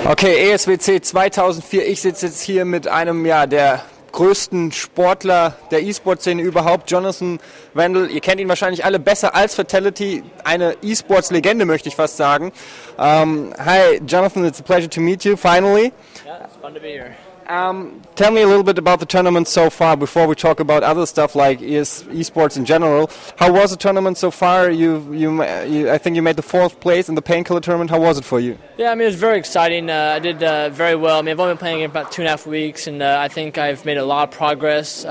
Okay, ESWC 2004. Ich sitze jetzt hier mit einem der größten Sportler der E-Sport-Szene überhaupt, Jonathan Wendel. Ihr kennt ihn wahrscheinlich alle besser als Fatal1ty, eine E-Sports-Legende, möchte ich fast sagen. Hi, Jonathan, it's a pleasure to meet you finally. Yeah, it's fun to be here. Tell me a little bit about the tournament so far before we talk about other stuff like esports in general. How was the tournament so far? I think you made the 4th place in the Painkiller Tournament. How was it for you? Yeah, I mean, it was very exciting. I did very well. I mean, I've only been playing it about 2.5 weeks, and I think I've made a lot of progress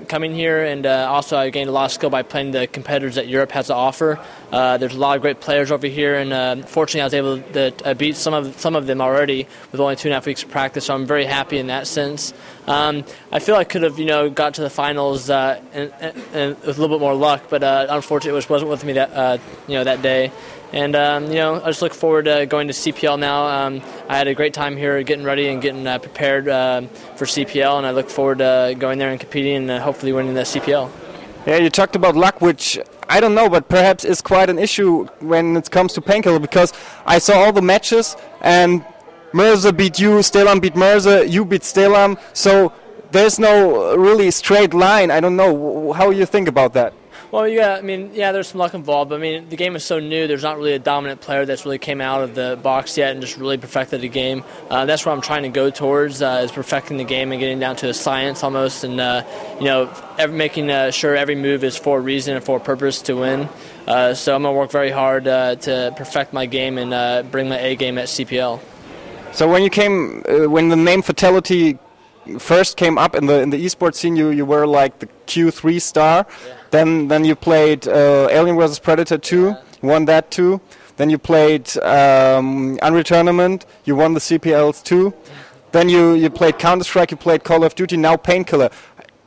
coming here, and also I gained a lot of skill by playing the competitors that Europe has to offer. There's a lot of great players over here, and fortunately I was able to beat some of them already with only 2.5 weeks of practice, so I'm very happy in that sense. I feel I could have, got to the finals and with a little bit more luck, but unfortunately it wasn't with me that day. And, I just look forward to going to CPL now. I had a great time here getting ready and getting prepared for CPL, and I look forward to going there and competing and hopefully winning the CPL. Yeah, you talked about luck, which I don't know, but perhaps is quite an issue when it comes to Painkiller, because I saw all the matches and Mirza beat you, Stellam beat Mirza, you beat Stellam, so there's no really straight line. I don't know. How you think about that? Well, there's some luck involved, but the game is so new, there's not really a dominant player that's really came out of the box yet and just really perfected the game. That's what I'm trying to go towards, is perfecting the game and getting down to a science almost, and, making sure every move is for a reason and for a purpose to win. So I'm going to work very hard to perfect my game and bring my A game at CPL. So when the name Fatal1ty first came up in the esports scene, you were like the Q3 star. Yeah. Then you played Alien vs Predator 2, won that too. Then you played Unreal Tournament, you won the CPLs too. Then you played Counter-Strike, you played Call of Duty, now Painkiller.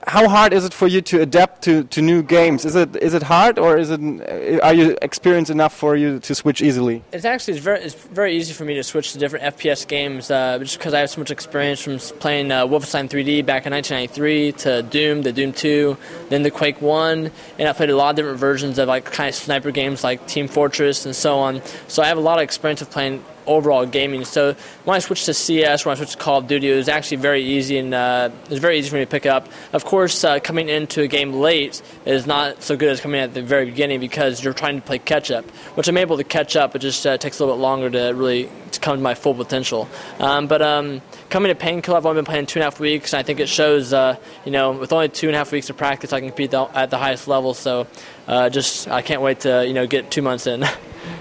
How hard is it for you to adapt to new games? Is it hard, or are you experienced enough for you to switch easily? It's very easy for me to switch to different FPS games just because I have so much experience from playing Wolfenstein 3D back in 1993 to Doom, the Doom 2, then the Quake 1, and I played a lot of different versions of like kind of sniper games like Team Fortress and so on. So I have a lot of experience of playing overall gaming. So when I switched to CS, when I switched to Call of Duty, it was actually very easy, and it was very easy for me to pick up. Of course, coming into a game late is not so good as coming in at the very beginning because you're trying to play catch-up, which I'm able to catch up. It just takes a little bit longer to come to my full potential. But coming to Painkiller, I've only been playing 2.5 weeks, and I think it shows, with only 2.5 weeks of practice, I can compete at the highest level. So I can't wait to, get 2 months in.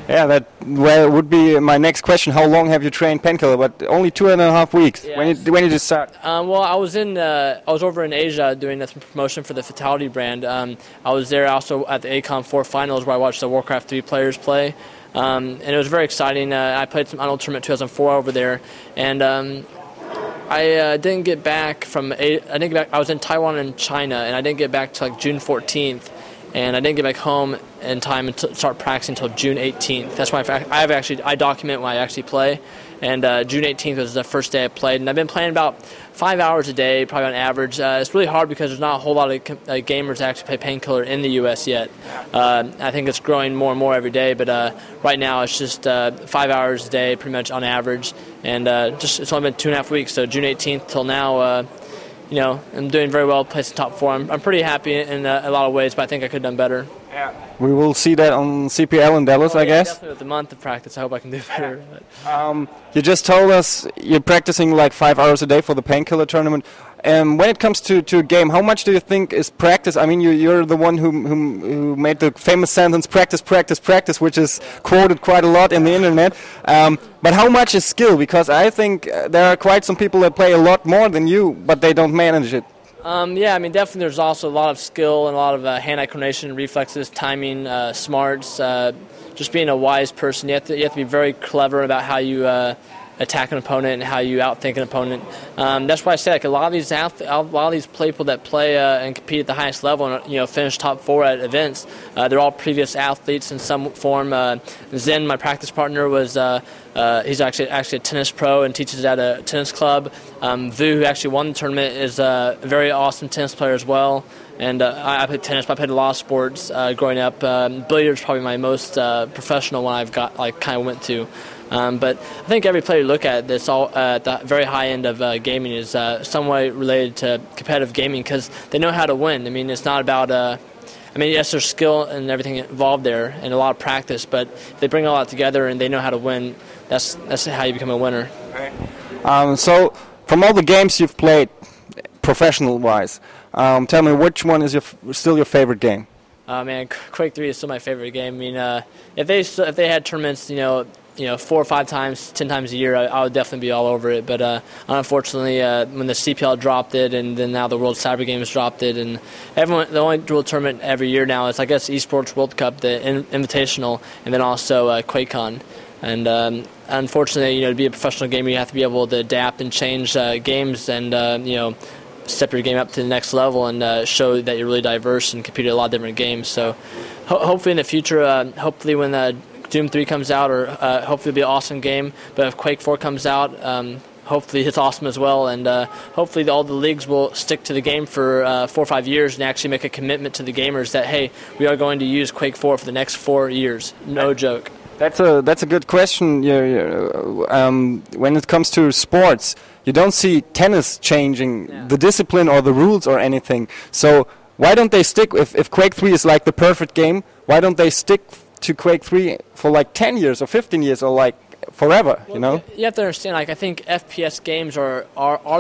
Yeah, that would be my next question. How long have you trained Painkiller? But only 2.5 weeks. Yeah. When did you start? Well, I was over in Asia doing some promotion for the Fatal1ty brand. I was there also at the ACOM 4 finals where I watched the Warcraft 3 players play, and it was very exciting. I played some Unreal Tournament 2004 over there, and I didn't get back I was in Taiwan and China, and I didn't get back to like June 14th. And I didn't get back home in time to start practicing until June 18th. That's why I document when I actually play. And June 18th was the first day I played. And I've been playing about 5 hours a day, probably on average. It's really hard because there's not a whole lot of gamers that actually play Painkiller in the U.S. yet. I think it's growing more and more every day. But right now it's just 5 hours a day, pretty much on average. And it's only been 2.5 weeks. So June 18th till now, I'm doing very well, placed in top 4. I'm pretty happy in a lot of ways, but I think I could have done better. Yeah. We will see that on CPL in Dallas, I guess. Definitely with a month of practice, I hope I can do better. You just told us you're practicing like 5 hours a day for the Painkiller Tournament. When it comes to a game, how much do you think is practice? I mean, you're the one who made the famous sentence, practice, practice, practice, which is quoted quite a lot in the internet. But how much is skill? Because I think there are quite some people that play a lot more than you, but they don't manage it. Definitely there's also a lot of skill and a lot of hand-eye coordination, reflexes, timing, smarts, just being a wise person. You have to be very clever about how you attack an opponent and how you outthink an opponent. That's why I say like a lot of these people that play and compete at the highest level and finish top 4 at events, they're all previous athletes in some form. Zen, my practice partner, was he's actually a tennis pro and teaches at a tennis club. Vu, who actually won the tournament, is a very awesome tennis player as well. And I played tennis, but I played a lot of sports growing up. Billiards is probably my most professional one I've kind of went to. But I think every player you look at that's all at the very high end of gaming is some way related to competitive gaming because they know how to win. I mean, it's not about yes, there's skill and everything involved there and a lot of practice, but if they bring all that together and they know how to win, that's how you become a winner. So, from all the games you've played, professional-wise, tell me which one is still your favorite game? Man, Quake 3 is still my favorite game. I mean, if they had tournaments, 4 or 5 times, 10 times a year, I would definitely be all over it. But unfortunately, when the CPL dropped it, and then now the World Cyber Games dropped it, and the only World Tournament every year now is, I guess, Esports World Cup, the Invitational, and then also QuakeCon. And unfortunately, to be a professional gamer, you have to be able to adapt and change games and step your game up to the next level and show that you're really diverse and compete at a lot of different games. So hopefully in the future, hopefully when Doom 3 comes out, or hopefully it'll be an awesome game. But if Quake 4 comes out, hopefully it's awesome as well. And hopefully all the leagues will stick to the game for 4 or 5 years and actually make a commitment to the gamers that, hey, we are going to use Quake 4 for the next 4 years. No joke. That's a good question. When it comes to sports, you don't see tennis changing the discipline or the rules or anything. So why don't they stick, if Quake 3 is like the perfect game, why don't they stick to Quake 3 for like 10 years or 15 years or like forever, Well, you have to understand, I think FPS games are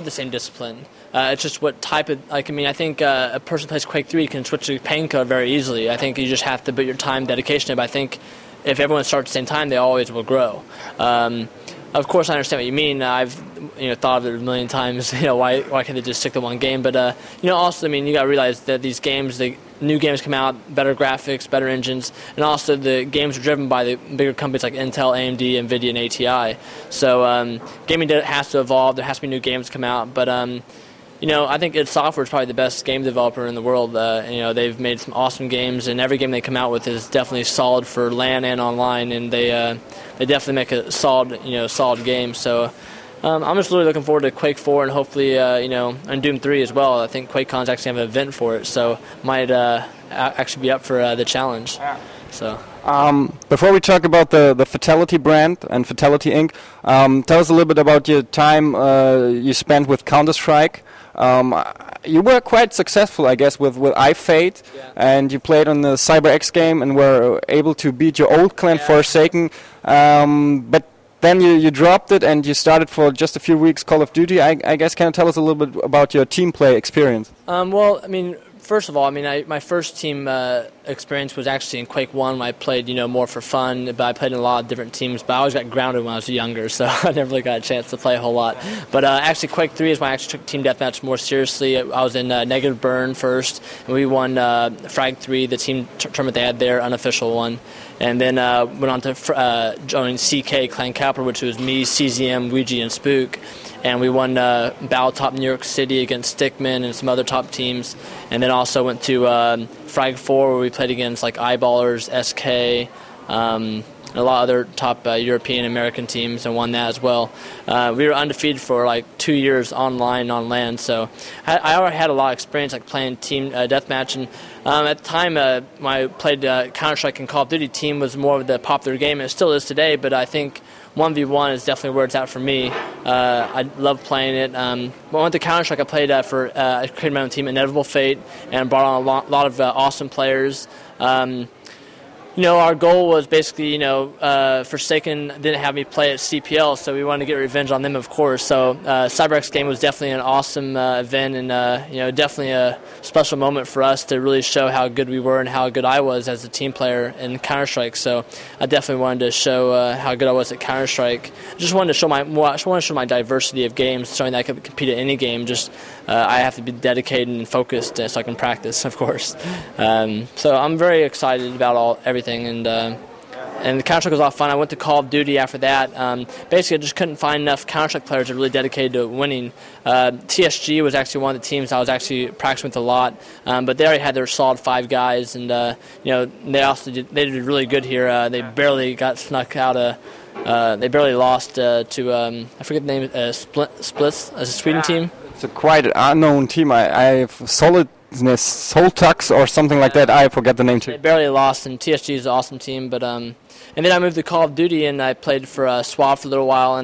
the same discipline. It's just what type of, I think a person who plays Quake 3 can switch to Painkiller very easily. I think you just have to put your time, dedication in. But I think if everyone starts at the same time, they always will grow. Of course, I understand what you mean. I've thought of it a million times. Why can't they just stick to one game? But also, you got to realize that these games, the new games come out, better graphics, better engines, and also the games are driven by the bigger companies like Intel, AMD, NVIDIA, and ATI. So gaming has to evolve. There has to be new games come out. But I think id Software is probably the best game developer in the world. They've made some awesome games, and every game they come out with is definitely solid for LAN and online, and they definitely make a solid game. So I'm just really looking forward to Quake 4 and hopefully, and Doom 3 as well. I think QuakeCon's actually have an event for it, so might actually be up for the challenge. Yeah. So. Before we talk about the Fatal1ty brand and Fatal1ty Inc., tell us a little bit about your time you spent with Counter-Strike. You were quite successful, I guess, with iFate, and you played on the CyberX game and were able to beat your old clan Forsaken. But then you dropped it and you started for just a few weeks Call of Duty. I guess, can you tell us a little bit about your team play experience? First of all, my first team experience was actually in Quake 1 when I played, more for fun, but I played in a lot of different teams, but I always got grounded when I was younger, so I never really got a chance to play a whole lot. But actually Quake 3 is when I actually took Team Deathmatch more seriously. I was in Negative Burn first, and we won Frag 3, the team tournament they had there, unofficial one. And then went on to join CK, Clan Capital, which was me, CZM, Ouija, and Spook. And we won Battle Top New York City against Stickman and some other top teams. And then also went to Frag 4 where we played against like Eyeballers, SK, and a lot of other top European American teams and won that as well. We were undefeated for like 2 years online on LAN. So I already had a lot of experience like playing team deathmatch. And at the time when I played Counter-Strike and Call of Duty, team was more of the popular game. And it still is today, but I think 1v1 is definitely where it's at for me. I love playing it. When I went to Counter-Strike, I played I created my own team, Inevitable Fate, and brought on a lot of awesome players. Our goal was basically, Forsaken didn't have me play at CPL, so we wanted to get revenge on them, of course. So CyberX game was definitely an awesome event and, definitely a special moment for us to really show how good we were and how good I was as a team player in Counter-Strike. So I definitely wanted to show how good I was at Counter-Strike. I just wanted to show my diversity of games, showing that I could compete at any game. Just I have to be dedicated and focused so I can practice, of course. So I'm very excited about everything. And the Counter-Strike was a lot of fun. I went to Call of Duty after that. Basically, I just couldn't find enough Counter-Strike players that were really dedicated to winning. TSG was actually one of the teams I was actually practicing with a lot, but they already had their solid 5 guys, and they did really good here. They barely got snuck out of. They barely lost to I forget the name. Splits, a Sweden team. It's a quite unknown team. I have Soltux or something like that. I forget the name too. They barely lost, and TSG is an awesome team, but And then I moved to Call of Duty, and I played for SWAT for a little while. And